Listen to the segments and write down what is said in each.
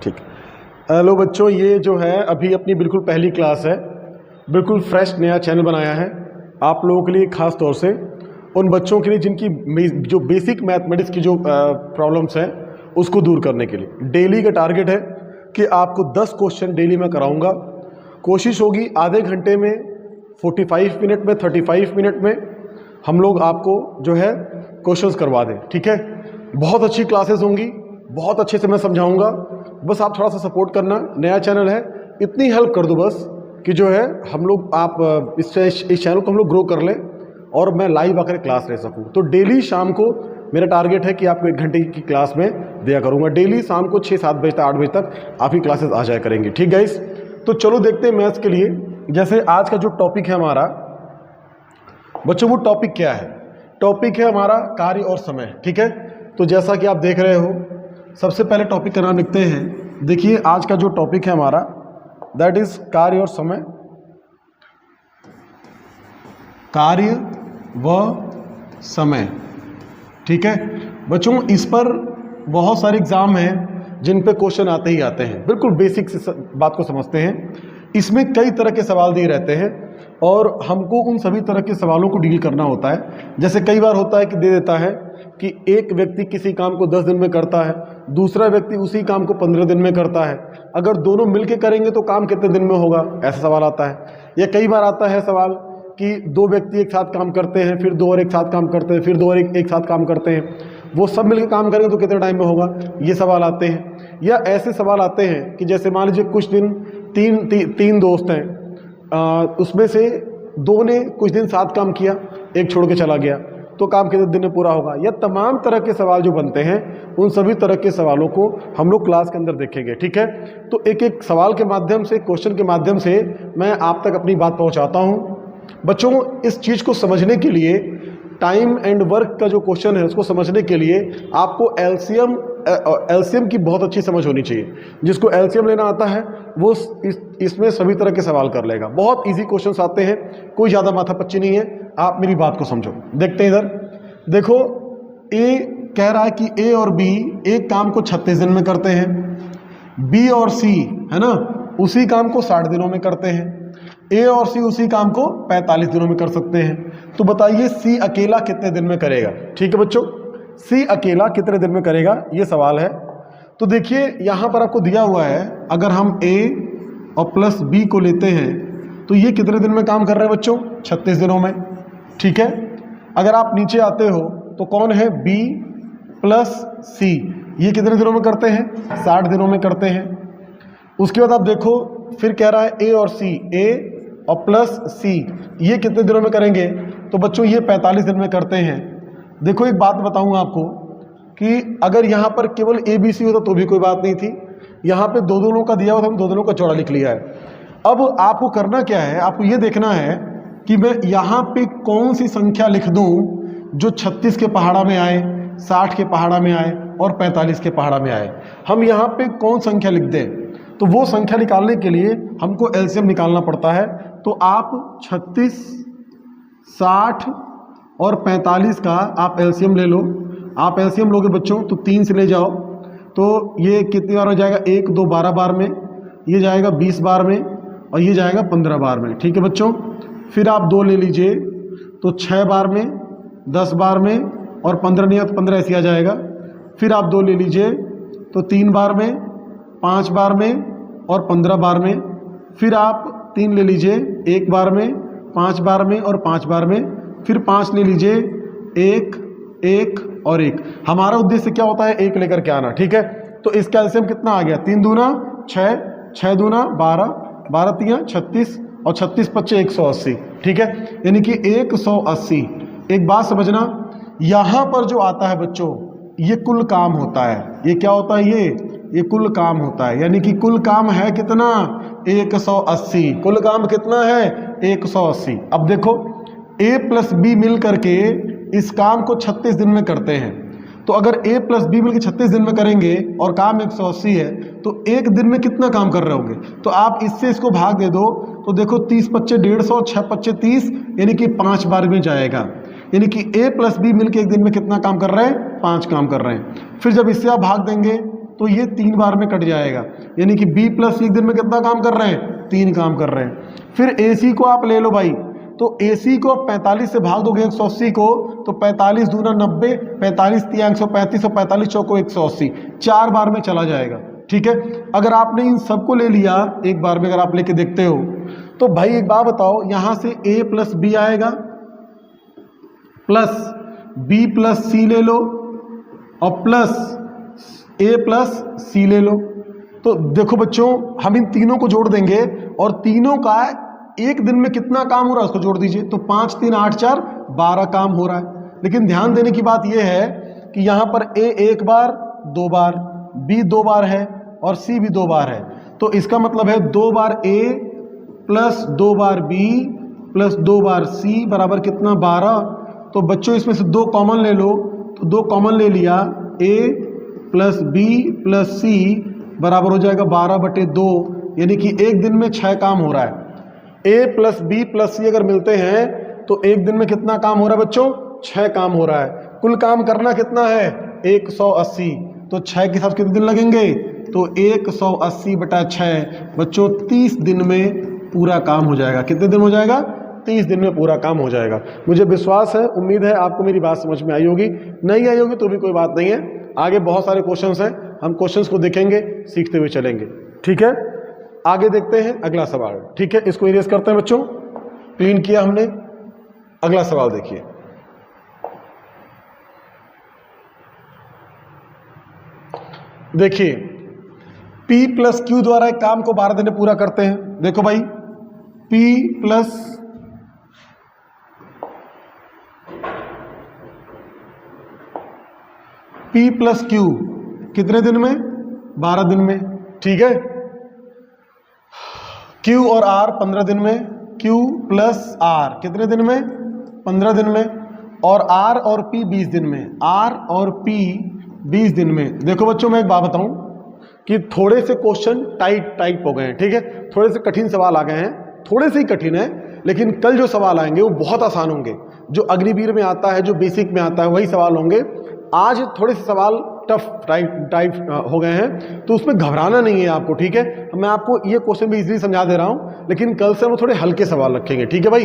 ठीक। हेलो बच्चों, ये जो है अभी अपनी बिल्कुल पहली क्लास है, बिल्कुल फ्रेश नया चैनल बनाया है आप लोगों के लिए, ख़ास तौर से उन बच्चों के लिए जिनकी जो बेसिक मैथमेटिक्स की जो प्रॉब्लम्स हैं उसको दूर करने के लिए। डेली का टारगेट है कि आपको 10 क्वेश्चन डेली मैं कराऊंगा। कोशिश होगी आधे घंटे में, 45 मिनट में, 35 मिनट में हम लोग आपको जो है क्वेश्चंस करवा दें। ठीक है, बहुत अच्छी क्लासेस होंगी, बहुत अच्छे से मैं समझाऊंगा। बस आप थोड़ा सा सपोर्ट करना, नया चैनल है, इतनी हेल्प कर दो बस कि जो है हम लोग आप इस चैनल को हम लोग ग्रो कर लें और मैं लाइव आकर क्लास ले सकूं। तो डेली शाम को मेरा टारगेट है कि आपको 1 घंटे की क्लास में दिया करूंगा। डेली शाम को 6-7 बजे तक, 8 बजे तक आपकी क्लासेस आ जाया करेंगी। ठीक गाइस, तो चलो देखते हैं मैथ्स के लिए। जैसे आज का जो टॉपिक है हमारा बच्चों, वो टॉपिक क्या है? टॉपिक है हमारा कार्य और समय। ठीक है, तो जैसा कि आप देख रहे हो, सबसे पहले टॉपिक का नाम लिखते हैं। देखिए आज का जो टॉपिक है हमारा, दैट इज कार्य और समय। कार्य व समय। ठीक है बच्चों, इस पर बहुत सारे एग्जाम हैं जिन पे क्वेश्चन आते ही आते हैं। बिल्कुल बेसिक से बात को समझते हैं। इसमें कई तरह के सवाल दिए रहते हैं और हमको उन सभी तरह के सवालों को डील करना होता है। जैसे कई बार होता है कि दे देता है कि एक व्यक्ति किसी काम को 10 दिन में करता है, दूसरा व्यक्ति उसी काम को 15 दिन में करता है। अगर दोनों मिलके करेंगे तो काम कितने दिन में होगा, ऐसा सवाल आता है। या कई बार आता है सवाल कि 2 व्यक्ति एक साथ काम करते हैं, फिर 2 और एक साथ काम करते हैं, फिर 2 और एक साथ काम करते हैं, वो सब मिलकर काम करेंगे तो कितने टाइम में होगा, ये सवाल आते हैं। या ऐसे सवाल आते हैं कि जैसे मान लीजिए कुछ दिन तीन दोस्त हैं, उसमें से 2 ने कुछ दिन साथ काम किया, एक छोड़ के चला गया, तो काम कितने दिन में पूरा होगा। या तमाम तरह के सवाल जो बनते हैं, उन सभी तरह के सवालों को हम लोग क्लास के अंदर देखेंगे। ठीक है, तो एक एक सवाल के माध्यम से, क्वेश्चन के माध्यम से मैं आप तक अपनी बात पहुंचाता हूं। बच्चों, इस चीज़ को समझने के लिए, टाइम एंड वर्क का जो क्वेश्चन है उसको समझने के लिए आपको एलसीएम की बहुत अच्छी समझ होनी चाहिए। जिसको एलसीएम लेना आता है वो इसमें सभी तरह के सवाल कर लेगा। बहुत इजी क्वेश्चंस आते हैं, कोई ज़्यादा माथापच्ची नहीं है। आप मेरी बात को समझो। देखते हैं इधर, देखो ए कह रहा है कि ए और बी एक काम को 36 दिन में करते हैं, बी और सी है ना उसी काम को 60 दिनों में करते हैं, ए और सी उसी काम को 45 दिनों में कर सकते हैं। तो बताइए सी अकेला कितने दिन में करेगा? ठीक है बच्चों, सी अकेला कितने दिन में करेगा, ये सवाल है। तो देखिए यहां पर आपको दिया हुआ है, अगर हम ए और प्लस बी को लेते हैं तो ये कितने दिन में काम कर रहे हैं बच्चों? 36 दिनों में। ठीक है, अगर आप नीचे आते हो तो कौन है? बी प्लस सी, ये कितने दिनों में करते हैं? 60 दिनों में करते हैं। उसके बाद आप देखो फिर कह रहा है ए और सी, ए और प्लस सी, ये कितने दिनों में करेंगे? तो बच्चों ये 45 दिन में करते हैं। देखो एक बात बताऊं आपको कि अगर यहाँ पर केवल ए बी सी होता तो भी कोई बात नहीं थी, यहाँ पे 2 दोनों का दिया हुआ था, हम 2 दोनों का जोड़ा लिख लिया है। अब आपको करना क्या है, आपको ये देखना है कि मैं यहाँ पे कौन सी संख्या लिख दूं जो 36 के पहाड़ा में आए, 60 के पहाड़ा में आए और 45 के पहाड़ा में आए। हम यहाँ पे कौन संख्या लिख दें? तो वो संख्या निकालने के लिए हमको एलसीएम निकालना पड़ता है। तो आप 36, 60 और 45 का आप एलसीएम ले लो। आप एलसीएम लोगे बच्चों तो 3 से ले जाओ, तो ये कितनी बार हो जाएगा? 1, 2, 12 बार में, ये जाएगा 20 बार में और ये जाएगा 15 बार में। ठीक है बच्चों, फिर आप 2 ले लीजिए तो 6 बार में, 10 बार में और 15 नहीं, 15 ऐसे आ जाएगा। फिर आप 2 ले लीजिए तो 3 बार में, 5 बार में और 15 बार में। फिर आप 3 ले लीजिए 1 बार में, 5 बार में और 5 बार में। फिर 5 ले लीजिए 1, 1 और 1। हमारा उद्देश्य क्या होता है? 1 लेकर के आना। ठीक है, तो इसका एलसीएम कितना आ गया? 3 दूना 6, 6 दूना 12, 12 तिया 36 और 36 पच्चे 180। ठीक है, यानी कि 180। एक बात समझना, यहाँ पर जो आता है बच्चों ये कुल काम होता है। ये क्या होता है? ये कुल काम होता है। यानी कि कुल काम है कितना? 180। कुल काम कितना है? 180। अब देखो ए प्लस बी मिल करके इस काम को 36 दिन में करते हैं। तो अगर ए प्लस बी मिलकर 36 दिन में करेंगे और काम 180 है तो एक दिन में कितना काम कर रहे होंगे? तो आप इससे इसको भाग दे दो तो देखो 30 पच्चे 150, 6 पच्चे 30, यानी कि 5 बार में जाएगा। यानी कि ए प्लस बी मिलकर एक दिन में कितना काम कर रहे हैं? 5 काम कर रहे हैं। फिर जब इससे आप भाग देंगे तो ये 3 बार में कट जाएगा, यानी कि B प्लस एक दिन में कितना काम कर रहे हैं, 3 काम कर रहे हैं। फिर AC को आप ले लो भाई, तो AC को 45 से भाग दोगे 180 को, तो 45 दूना 90, 45 तिया 135 और 45 चौको 180, 4 बार में चला जाएगा। ठीक है, अगर आपने इन सबको ले लिया एक बार में, अगर आप लेके देखते हो तो भाई एक बात बताओ, यहां से A प्लस B आएगा प्लस B प्लस C ले लो और प्लस A प्लस C ले लो। तो देखो बच्चों, हम इन तीनों को जोड़ देंगे और तीनों का एक दिन में कितना काम हो रहा है उसको जोड़ दीजिए, तो 5 3 8 4 12 काम हो रहा है। लेकिन ध्यान देने की बात यह है कि यहां पर A एक बार 2 बार, B 2 बार है और C भी 2 बार है, तो इसका मतलब है 2 बार A plus 2 bar B plus 2 bar C बराबर कितना, 12। तो बच्चों इसमें से 2 कॉमन ले लो, तो 2 कॉमन ले लिया, A plus B plus C बराबर हो जाएगा 12/2, यानी कि एक दिन में 6 काम हो रहा है। A plus B plus C अगर मिलते हैं तो एक दिन में कितना काम हो रहा है बच्चों, 6 काम हो रहा है। कुल काम करना कितना है, 180, तो 6 के हिसाब से कितने दिन लगेंगे, तो 180/6 बच्चों 30 दिन में पूरा काम हो जाएगा। कितने दिन हो जाएगा, 30 दिन में पूरा काम हो जाएगा। मुझे विश्वास है, उम्मीद है आपको मेरी बात समझ में आई होगी। नहीं आई होगी तो भी कोई बात नहीं है, आगे बहुत सारे क्वेश्चंस हैं, हम क्वेश्चंस को देखेंगे, सीखते हुए चलेंगे। ठीक है, आगे देखते हैं अगला सवाल। ठीक है, इसको इरेज करते हैं बच्चों, क्लीन किया हमने। अगला सवाल देखिए, देखिए P प्लस Q द्वारा एक काम को 12 दिन में पूरा करते हैं। देखो भाई, P प्लस Q कितने दिन में, 12 दिन में। ठीक है, Q और R 15 दिन में, Q प्लस R कितने दिन में, 15 दिन में, और R और P 20 दिन में, R और P 20 दिन में। देखो बच्चों, मैं एक बात बताऊं कि थोड़े से क्वेश्चन टाइप हो गए हैं। ठीक है, थोड़े से कठिन सवाल आ गए हैं, थोड़े से ही कठिन है, लेकिन कल जो सवाल आएंगे वो बहुत आसान होंगे। जो अग्निवीर में आता है, जो बेसिक में आता है, वही सवाल होंगे। आज थोड़े से सवाल टफ टाइप हो गए हैं, तो उसमें घबराना नहीं है आपको। ठीक है, मैं आपको ये क्वेश्चन भी इजीली समझा दे रहा हूं, लेकिन कल से हम थोड़े हल्के सवाल रखेंगे। ठीक है भाई,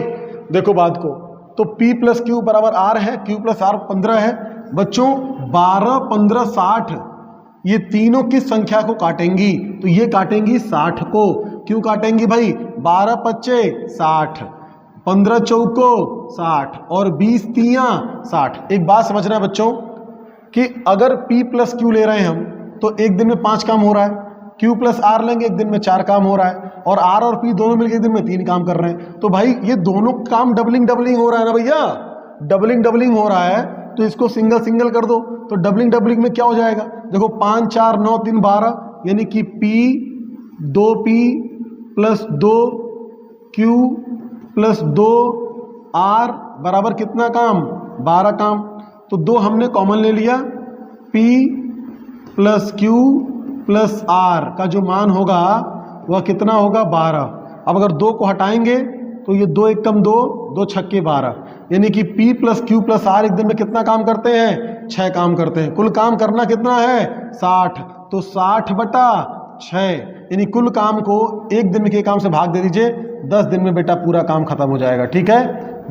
देखो बात को, तो P प्लस Q बराबर R है, Q प्लस R 15 है। बच्चों 12 15 60, ये तीनों किस संख्या को काटेंगी, तो ये काटेंगी 60 को। क्यों काटेंगी भाई, 12 पच्चे 60, 15 चौको 60 और 20 तिया 60। एक बात समझना है बच्चों कि अगर P प्लस Q ले रहे हैं हम, तो एक दिन में 5 काम हो रहा है, Q प्लस R लेंगे एक दिन में 4 काम हो रहा है, और R और P दोनों मिलकर एक दिन में 3 काम कर रहे हैं। तो भाई ये दोनों काम डबलिंग हो रहा है ना भैया, डबलिंग हो रहा है, तो इसको सिंगल कर दो, तो डबलिंग में क्या हो जाएगा, देखो 5 4 9 3 12, यानी कि P 2P plus 2Q plus 2R बराबर कितना काम, 12 काम। तो 2 हमने कॉमन ले लिया, P plus Q plus R का जो मान होगा वह कितना होगा, 12। अब अगर 2 को हटाएंगे तो ये 2 एक कम 2, 2 छक्के 12, यानी कि P plus Q plus R एक दिन में कितना काम करते हैं, 6 काम करते हैं। कुल काम करना कितना है, 60, तो 60/6, यानी कुल काम को एक दिन के काम से भाग दे दीजिए, 10 दिन में बेटा पूरा काम खत्म हो जाएगा। ठीक है,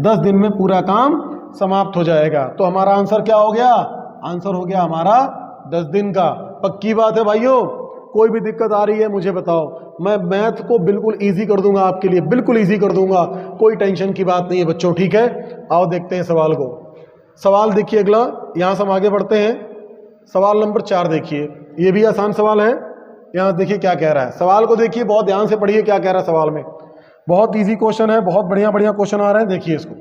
10 दिन में पूरा काम समाप्त हो जाएगा। तो हमारा आंसर क्या हो गया, आंसर हो गया हमारा 10 दिन का। पक्की बात है भाइयों, कोई भी दिक्कत आ रही है मुझे बताओ, मैं मैथ को बिल्कुल इजी कर दूंगा आपके लिए, बिल्कुल इजी कर दूंगा, कोई टेंशन की बात नहीं है बच्चों। ठीक है, आओ देखते हैं सवाल को। सवाल देखिए अगला, यहां से हम आगे बढ़ते हैं। सवाल नंबर 4 देखिए, ये भी आसान सवाल है। यहां देखिए क्या कह रहा है, सवाल को देखिए, बहुत ध्यान से पढ़िए क्या कह रहा है सवाल में। बहुत इजी क्वेश्चन है, बहुत बढ़िया क्वेश्चन आ रहे हैं। देखिए इसको,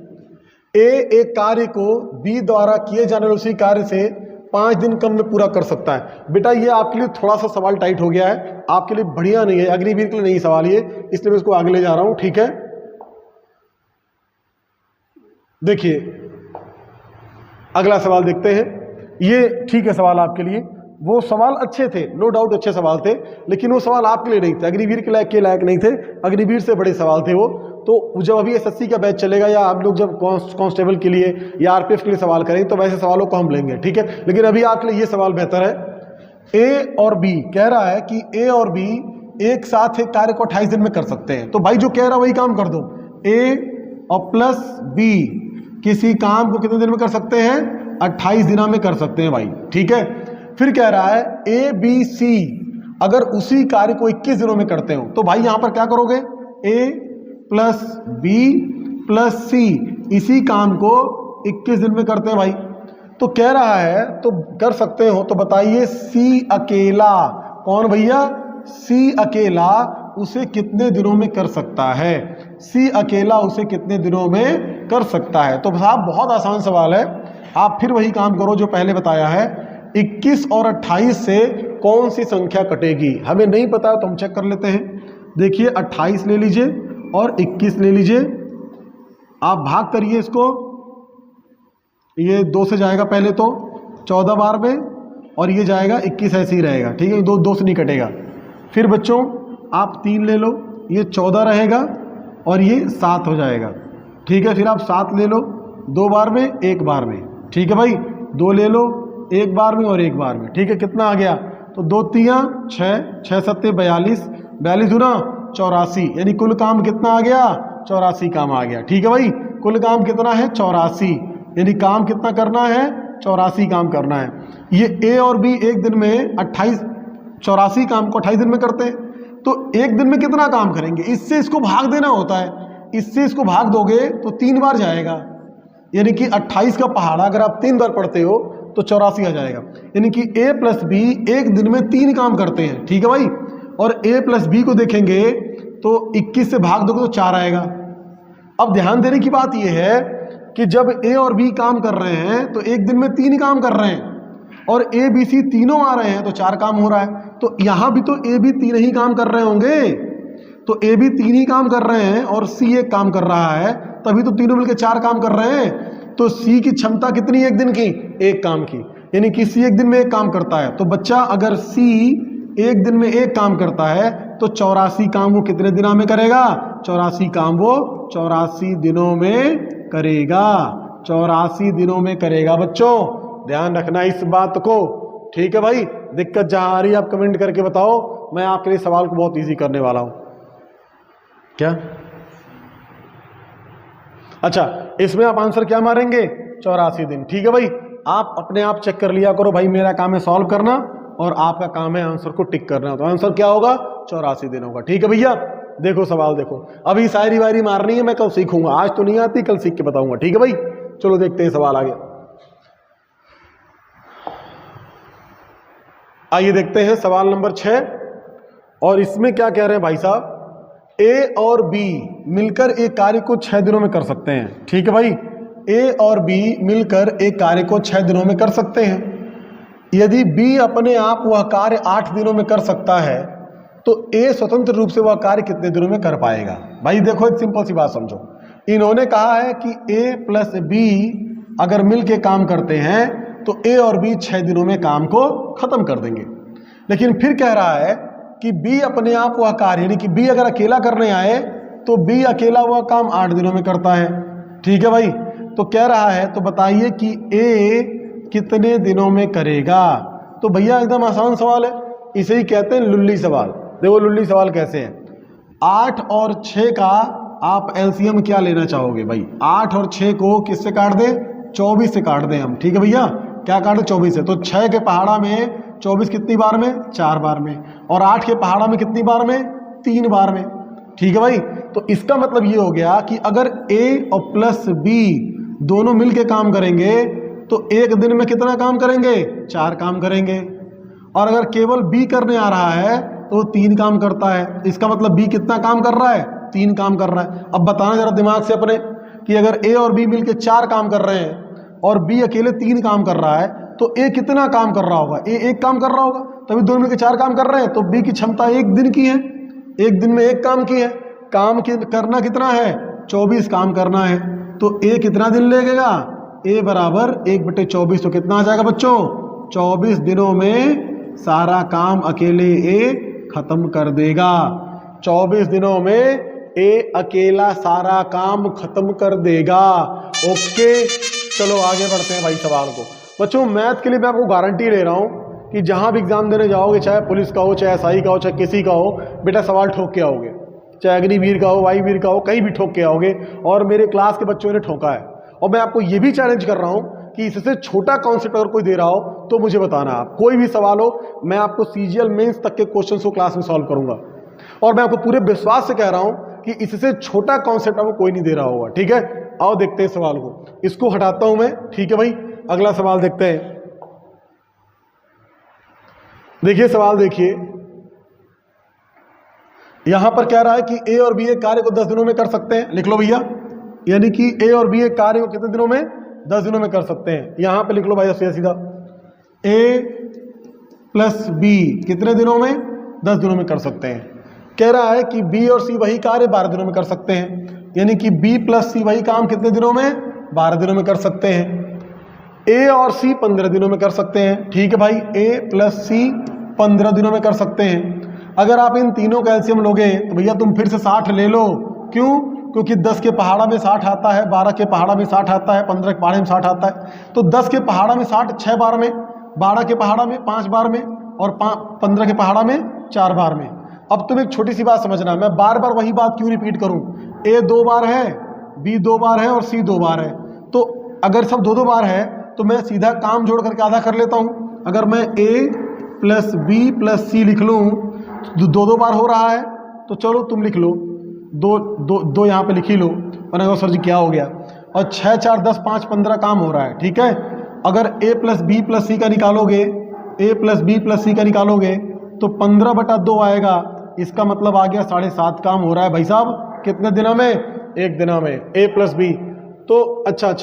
ए एक कार्य को बी द्वारा किए जाने वाले उसी कार्य से 5 दिन कम में पूरा कर सकता है। बेटा ये आपके लिए थोड़ा सा सवाल टाइट हो गया है, आपके लिए बढ़िया नहीं है, अग्निवीर के लिए नहीं सवाल ये, इसलिए मैं इसको आगे ले जा रहा हूं। ठीक है, देखिए अगला सवाल देखते हैं। ये ठीक है सवाल आपके लिए, वो सवाल अच्छे थे, नो डाउट अच्छे सवाल थे, लेकिन वो सवाल आपके लिए नहीं थे, अग्निवीर के लायक नहीं थे, अग्निवीर से बड़े सवाल थे वो। तो जब अभी एसएससी का बैच चलेगा, या आप लोग जब कांस्टेबल के लिए या आरपीएफ के लिए सवाल करेंगे, तो वैसे सवालों को हम लेंगे। ठीक है, लेकिन अभी आपके लिए ये सवाल बेहतर है। ए और बी कह रहा है कि ए और बी एक साथ एक कार्य को 28 दिन में कर सकते हैं। तो भाई जो कह रहा है वही काम कर दो। ए और प्लस बी किसी काम को कितने दिन में कर सकते हैं? 28 दिनों में कर सकते हैं भाई, ठीक है। फिर कह रहा है ए बी सी अगर उसी कार्य को 21 दिनों में करते हो तो भाई यहां पर क्या करोगे? ए प्लस बी प्लस सी इसी काम को 21 दिन में करते हैं भाई। तो कह रहा है तो कर सकते हो, तो बताइए सी अकेला, कौन भैया? सी अकेला उसे कितने दिनों में कर सकता है? सी अकेला उसे कितने दिनों में कर सकता है? तो साहब बहुत आसान सवाल है, आप फिर वही काम करो जो पहले बताया है। 21 और 28 से कौन सी संख्या कटेगी? हमें नहीं पता तो हम चेक कर लेते हैं। देखिए 28 ले लीजिए और 21 ले लीजिए, आप भाग करिए इसको, ये 2 से जाएगा पहले तो 14 बार में, और ये जाएगा 21 ऐसे ही रहेगा, ठीक है, 2 से नहीं कटेगा। फिर बच्चों आप 3 ले लो, ये 14 रहेगा और ये 7 हो जाएगा, ठीक है। फिर आप 7 ले लो 2 बार में 1 बार में, ठीक है भाई। 2 ले लो 1 बार में और 1 बार में, ठीक है। कितना आ गया? तो 2 तियां 6, 6 सत्ते 42, 42 दूना 84, यानी कुल काम कितना आ गया? 84 काम आ गया, ठीक है भाई। कुल काम कितना है? 84, यानी काम कितना करना है? 84 काम करना है। ये ए और बी एक दिन में 84 काम को 28 दिन में करते हैं, तो एक दिन में कितना काम करेंगे? इससे इसको भाग देना होता है, इससे इसको भाग दोगे तो 3 बार जाएगा, यानी कि 28 का पहाड़ा अगर आप 3 बार पढ़ते हो तो 84 आ जाएगा। यानी कि ए प्लस बी एक दिन में 3 काम करते हैं, ठीक है भाई। और ए प्लस बी को देखेंगे तो 21 से भाग दोगे तो 4 आएगा। अब ध्यान देने की बात यह है कि जब ए और बी काम कर रहे हैं तो एक दिन में 3 काम कर रहे हैं, और ए बी सी तीनों आ रहे हैं तो 4 काम हो रहा है। तो यहां भी तो ए बी 3 ही काम कर रहे होंगे, तो ए बी 3 ही काम कर रहे हैं और सी 1 काम कर रहा है, तभी तो तीनों मिलकर 4 काम कर रहे हैं। तो सी की क्षमता कितनी एक दिन की? 1 काम की, यानी कि सी एक दिन में 1 काम करता है। तो बच्चा अगर सी एक दिन में 1 काम करता है तो 84 काम वो कितने दिनों में करेगा? 84 काम वो 84 दिनों में करेगा, 84 दिनों में करेगा। बच्चों ध्यान रखना इस बात को, ठीक है भाई। दिक्कत जहां आ रही है आप कमेंट करके बताओ, मैं आपके लिए सवाल को बहुत इजी करने वाला हूं। क्या? अच्छा, इसमें आप आंसर क्या मारेंगे? 84 दिन, ठीक है भाई। आप अपने आप चेक कर लिया करो भाई, मेरा काम है सॉल्व करना और आपका काम है आंसर को टिक करना। तो आंसर क्या होगा? 84 दिन होगा, ठीक है भैया। देखो सवाल देखो, अभी शायरी वायरी मारनी है, मैं कल सीखूंगा, आज तो नहीं आती, कल सीख के बताऊंगा, ठीक है भाई। चलो देखते हैं सवाल आगे। आइए देखते हैं सवाल नंबर 6, और इसमें क्या कह रहे हैं भाई साहब? ए और बी मिलकर एक कार्य को 6 दिनों में कर सकते हैं, ठीक है भाई। ए और बी मिलकर एक कार्य को 6 दिनों में कर सकते हैं। यदि बी अपने आप वह कार्य 8 दिनों में कर सकता है तो ए स्वतंत्र रूप से वह कार्य कितने दिनों में कर पाएगा? भाई देखो एक सिंपल सी बात समझो, इन्होंने कहा है कि ए प्लस बी अगर मिल के काम करते हैं तो ए और बी 6 दिनों में काम को खत्म कर देंगे। लेकिन फिर कह रहा है कि बी अपने आप वह कार्य, यानी कि बी अगर अकेला करने आए तो बी अकेला वह काम 8 दिनों में करता है, ठीक है भाई। तो कह रहा है तो बताइए कि ए कितने दिनों में करेगा? तो भैया एकदम आसान सवाल है, इसे ही कहते हैं लुल्ली सवाल। देखो लुल्ली सवाल कैसे है, 8 और 6 का आप एलसीएम क्या लेना चाहोगे भाई? 8 और 6 को किससे काट दें? 24 से काट दें हम, ठीक है भैया। क्या काट दें? 24 से। तो 6 के पहाड़ा में 24 कितनी बार में? 4 बार में। और 8 के पहाड़ा में कितनी बार में? 3 बार में, ठीक है भाई। तो इसका मतलब ये हो गया कि अगर ए और प्लस बी दोनों मिलके काम करेंगे तो एक दिन में कितना काम करेंगे? 4 काम करेंगे। और अगर केवल बी करने आ रहा है तो वो 3 काम करता है। इसका मतलब बी कितना काम कर रहा है? 3 काम कर रहा है। अब बताना जरा दिमाग से अपने कि अगर ए और बी मिलके 4 काम कर रहे हैं और बी अकेले 3 काम कर रहा है तो ए कितना काम कर रहा होगा? ए 1 काम कर रहा होगा, तभी दोनों मिलकर 4 काम कर रहे हैं। तो बी की क्षमता 1 दिन की है, एक दिन में 1 काम की है। काम करना कितना है? 24 काम करना है। तो ए कितना दिन लगेगा? ए बराबर 1/24, तो कितना आ जाएगा बच्चों? 24 दिनों में सारा काम अकेले ए खत्म कर देगा। 24 दिनों में ए अकेला सारा काम खत्म कर देगा। ओके, चलो आगे बढ़ते हैं भाई सवाल को। बच्चों मैथ के लिए मैं आपको गारंटी ले रहा हूं कि जहाँ भी एग्जाम देने जाओगे, चाहे पुलिस का हो, चाहे एसआई का हो, चाहे किसी का हो, बेटा सवाल ठोक के आओगे। चाहे अग्निवीर का हो, वायुवीर का हो, कहीं भी ठोक के आओगे। और मेरे क्लास के बच्चों ने ठोका है। और मैं आपको ये भी चैलेंज कर रहा हूँ कि इससे छोटा कॉन्सेप्ट अगर कोई दे रहा हो तो मुझे बताना। आप कोई भी सवाल हो, मैं आपको सीजीएल मेंस तक के क्वेश्चन को क्लास में सॉल्व करूंगा। और मैं आपको पूरे विश्वास से कह रहा हूं कि इससे छोटा कॉन्सेप्ट आपको कोई नहीं दे रहा होगा। ठीक है, आओ देखते हैं सवाल को। इसको हटाता हूं मैं। ठीक है भाई, अगला सवाल देखते हैं। देखिए सवाल देखिए, यहां पर कह रहा है कि ए और बी एक कार्य को 10 दिनों में कर सकते हैं। लिख लो भैया, यानी कि ए और बी एक कार्य को कितने दिनों में? 10 दिनों में कर सकते हैं। यहां पे लिख लो भाई सीधा सीधा, ए प्लस बी कितने दिनों में? 10 दिनों में कर सकते हैं। कह रहा है कि बी और सी वही कार्य 12 दिनों में कर सकते हैं, यानी कि बी प्लस सी वही काम कितने दिनों में? 12 दिनों में कर सकते हैं। ए और सी 15 दिनों में कर सकते हैं। ठीक है भाई, ए प्लस सी 15 दिनों में कर सकते हैं। अगर आप इन तीनों का एलसीएम लोगे तो भैया तुम फिर से 60 ले लो। क्यों? क्योंकि 10 के पहाड़ा में 60 आता है, 12 के पहाड़ा में 60 आता है, 15 के पहाड़े में 60 आता है। तो 10 के पहाड़ा में 60 6 बार में, 12 के पहाड़ा में 5 बार में, और 15 के पहाड़ा में 4 बार में। अब तुम एक छोटी सी बात समझना, मैं बार बार वही बात क्यों रिपीट करूं? ए 2 बार है, बी 2 बार है और सी 2 बार है। तो अगर सब 2-2 बार है तो मैं सीधा काम जोड़ करके आधा कर लेता हूं। अगर मैं ए प्लस बी प्लस सी लिख लूँ, 2-2 बार हो रहा है, तो चलो तुम लिख लो, दो यहाँ पे लिख ही लो। मैंने कहा सर जी क्या हो गया? और 6 4 10 5 15 काम हो रहा है। ठीक है, अगर ए प्लस बी प्लस सी का निकालोगे, ए प्लस बी प्लस सी का निकालोगे तो 15/2 आएगा। इसका मतलब आ गया 7.5 काम हो रहा है भाई साहब। कितने दिनों में? 1 दिनों में। ए प्लस बी तो अच्छा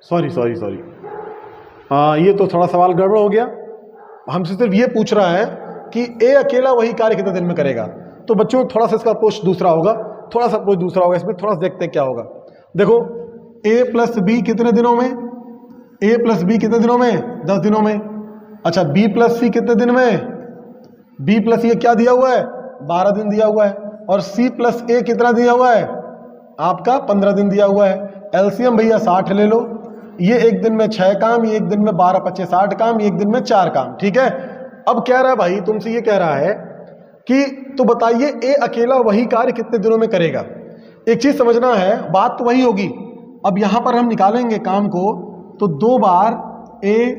सॉरी ये तो थोड़ा सवाल गड़बड़ हो गया। हमसे सिर्फ ये पूछ रहा है कि ए अकेला वही कार्य कितने दिन में करेगा। तो बच्चों थोड़ा सा इसका अप्रोच दूसरा होगा, इसमें थोड़ा सा देखते हैं क्या होगा। देखो, ए प्लस बी कितने दिनों में? ए प्लस बी कितने दिनों में? 10 दिनों में। अच्छा, बी प्लस सी कितने दिन में? बी प्लस ये क्या दिया हुआ है? 12 दिन दिया हुआ है। और सी प्लस ए कितना दिया हुआ है? आपका 15 दिन दिया हुआ है। एलसीएम भैया 60 ले लो। ये एक दिन में 6 काम, ये एक दिन में 12 25 60 काम, ये एक दिन में 4 काम। ठीक है, अब कह रहा है भाई तुमसे, ये कह रहा है कि तो बताइए ए अकेला वही कार्य कितने दिनों में करेगा। एक चीज समझना है, बात तो वही होगी। अब यहां पर हम निकालेंगे काम को, तो 2 बार ए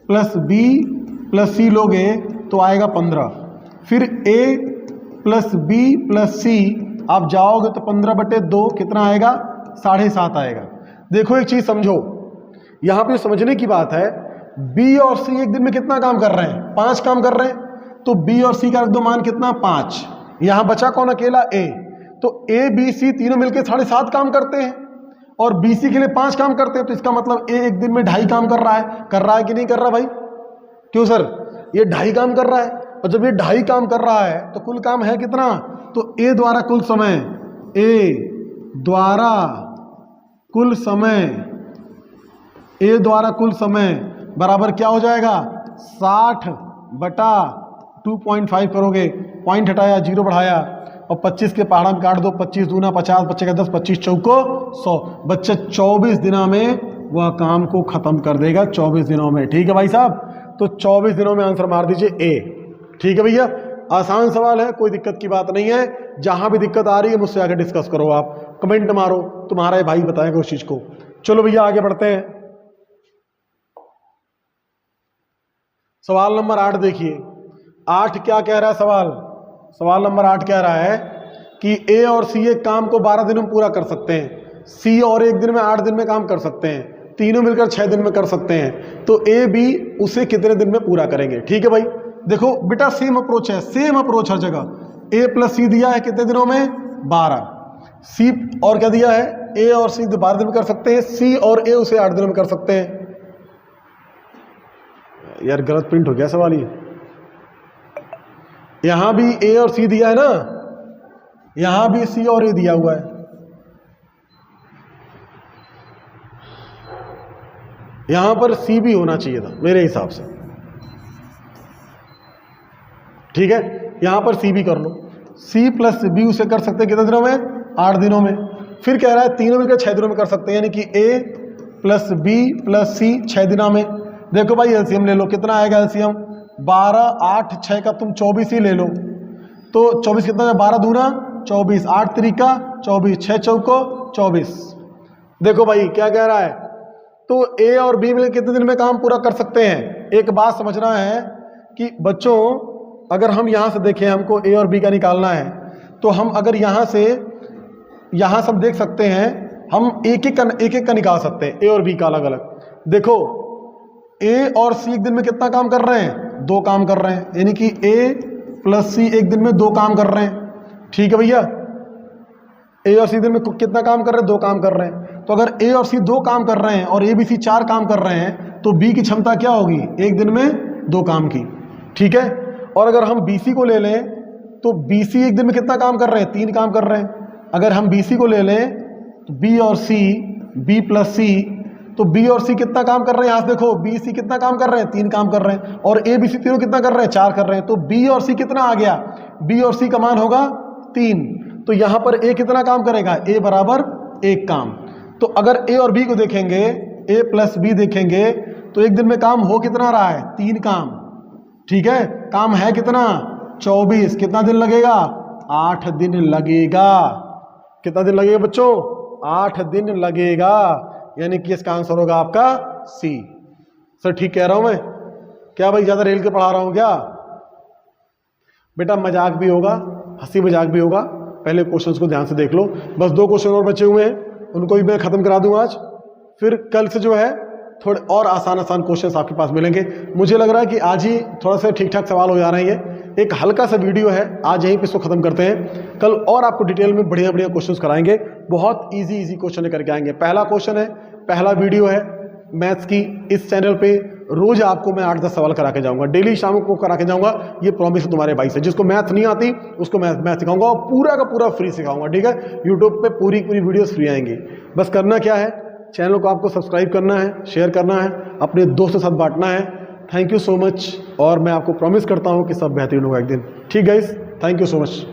प्लस बी प्लस सी लोगे तो आएगा 15। फिर ए प्लस बी प्लस सी आप जाओगे तो 15/2 कितना आएगा? 7.5 आएगा। देखो एक चीज समझो, यहां पे समझने की बात है, बी और सी एक दिन में कितना काम कर रहे हैं? 5 काम कर रहे हैं। तो बी और सी का रख दो मान कितना? 5। यहां बचा कौन? अकेला ए। तो ए बी सी तीनों मिलकर 7.5 काम करते हैं, और बी सी के लिए 5 काम करते हैं। तो इसका मतलब ए एक दिन में 2.5 काम कर रहा है कि नहीं कर रहा भाई? क्यों सर? ये 2.5 काम कर रहा है। और जब ये 2.5 काम कर रहा है तो कुल काम है कितना? तो ए द्वारा कुल समय, ए द्वारा कुल समय बराबर क्या हो जाएगा? 60/2.5 करोगे, पॉइंट हटाया, 0 बढ़ाया, और 25 के पहाड़ा में काट दो, 25 दूना 50, बच्चे का 10, 25 चौको 100। बच्चे 24 दिनों में वह काम को खत्म कर देगा, 24 दिनों में। ठीक है भाई साहब, तो 24 दिनों में आंसर मार दीजिए ए। ठीक है भैया, आसान सवाल है, कोई दिक्कत की बात नहीं है। जहां भी दिक्कत आ रही है मुझसे आगे डिस्कस करो, आप कमेंट मारो, तुम्हारा भाई बताएगा उस चीज को। चलो भैया आगे बढ़ते हैं। सवाल नंबर 8 देखिए। 8 क्या कह रहा है सवाल नंबर 8 कह रहा है कि ए और सी एक काम को 12 दिनों में पूरा कर सकते हैं। सी और एक दिन में 8 दिन में काम कर सकते हैं, तीनों मिलकर 6 दिन में कर सकते हैं। तो ए बी उसे कितने दिन में पूरा करेंगे? ठीक है भाई, देखो बेटा सेम अप्रोच है, हर जगह। ए प्लस सी दिया है कितने दिनों में? 12। सी और क्या दिया है? ए और सी 12 दिन में कर सकते हैं, सी और ए उसे 8 दिनों में कर सकते हैं। यार गलत प्रिंट हो गया सवाल ये। यहां भी ए और सी दिया है ना, यहां भी सी और ए दिया हुआ है। यहां पर सी भी होना चाहिए था मेरे हिसाब से। ठीक है, यहां पर सी भी कर लो। सी प्लस बी उसे कर सकते हैं कितने दिनों में? 8 दिनों में। फिर कह रहा है तीनों मिलकर 6 दिनों में कर सकते हैं, यानी कि ए प्लस बी प्लस सी 6 दिनों में। देखो भाई एलसीएम ले लो, कितना आएगा एलसीएम? 12, 8, 6 का तुम 24 ही ले लो, तो 24 कितना है? 12 दूना 24, 8 त्रिका 24, 6 चौको 24। देखो भाई क्या कह रहा है, तो ए और बी मिलकर कितने दिन में काम पूरा कर सकते हैं? एक बात समझना है कि बच्चों अगर हम यहाँ से देखें, हमको ए और बी का निकालना है, तो हम अगर यहाँ से हम देख सकते हैं, हम एक एक का निकाल सकते हैं, ए और बी का अलग अलग। देखो ए और सी एक दिन में कितना काम कर रहे हैं? 2 काम कर रहे हैं, यानी कि ए प्लस सी एक दिन में 2 काम कर रहे हैं। ठीक है भैया, ए और सी दिन में कितना काम कर रहे हैं? 2 काम कर रहे हैं। तो अगर ए और सी 2 काम कर रहे हैं और ए बी सी 4 काम कर रहे हैं, तो बी की क्षमता क्या होगी? एक दिन में 2 काम की। ठीक है, और अगर हम बी सी को ले लें, तो बी सी एक दिन में कितना काम कर रहे हैं? 3 काम कर रहे हैं। अगर हम बी सी को ले लें, तो बी और सी, बी प्लस सी, तो बी और सी कितना काम कर रहे हैं? यहाँ से देखो बी सी कितना काम कर रहे हैं? 3 काम कर रहे हैं। और ए बी सी तीनों कितना कर रहे हैं? 4 कर रहे हैं। तो बी और सी कितना आ गया? बी और सी का मान होगा 3। तो यहाँ पर ए कितना काम करेगा? ए बराबर 1 काम। तो अगर ए और बी को देखेंगे, ए प्लस बी देखेंगे, तो एक दिन में काम हो कितना रहा है? 3 काम। ठीक है, काम है कितना? 24। कितना दिन लगेगा? 8 दिन लगेगा। कितना दिन लगेगा बच्चों? 8 दिन लगेगा, यानी कि इसका आंसर होगा आपका सी। सर ठीक कह रहा हूं मैं? क्या भाई ज्यादा रेल के पढ़ा रहा हूं क्या? बेटा मजाक भी होगा, हंसी मजाक भी होगा, पहले क्वेश्चंस को ध्यान से देख लो। बस 2 क्वेश्चन और बचे हुए हैं, उनको भी मैं खत्म करा दूंगा आज। फिर कल से जो है थोड़े और आसान क्वेश्चंस आपके पास मिलेंगे। मुझे लग रहा है कि आज ही थोड़ा सा ठीक ठाक सवाल हो जा रहे हैं। ये एक हल्का सा वीडियो है, आज यहीं पे इसको खत्म करते हैं। कल और आपको डिटेल में बढ़िया बढ़िया क्वेश्चंस कराएंगे, बहुत इजी क्वेश्चन लेकर के आएंगे। पहला क्वेश्चन है, पहला वीडियो है मैथ्स की। इस चैनल पे रोज आपको मैं 8-10 सवाल करा के जाऊंगा, डेली शाम को करा के जाऊंगा। ये प्रॉमिस है तुम्हारे भाई से। जिसको मैथ नहीं आती उसको मैथ सिखाऊंगा, और पूरा का पूरा फ्री सिखाऊंगा। ठीक है, यूट्यूब पे पूरी वीडियोस फ्री आएंगी। बस करना क्या है, चैनल को आपको सब्सक्राइब करना है, शेयर करना है, अपने दोस्तों के साथ बांटना है। थैंक यू सो मच, और मैं आपको प्रॉमिस करता हूँ कि सब बेहतरीन होगा एक दिन। ठीक guys, thank you so much.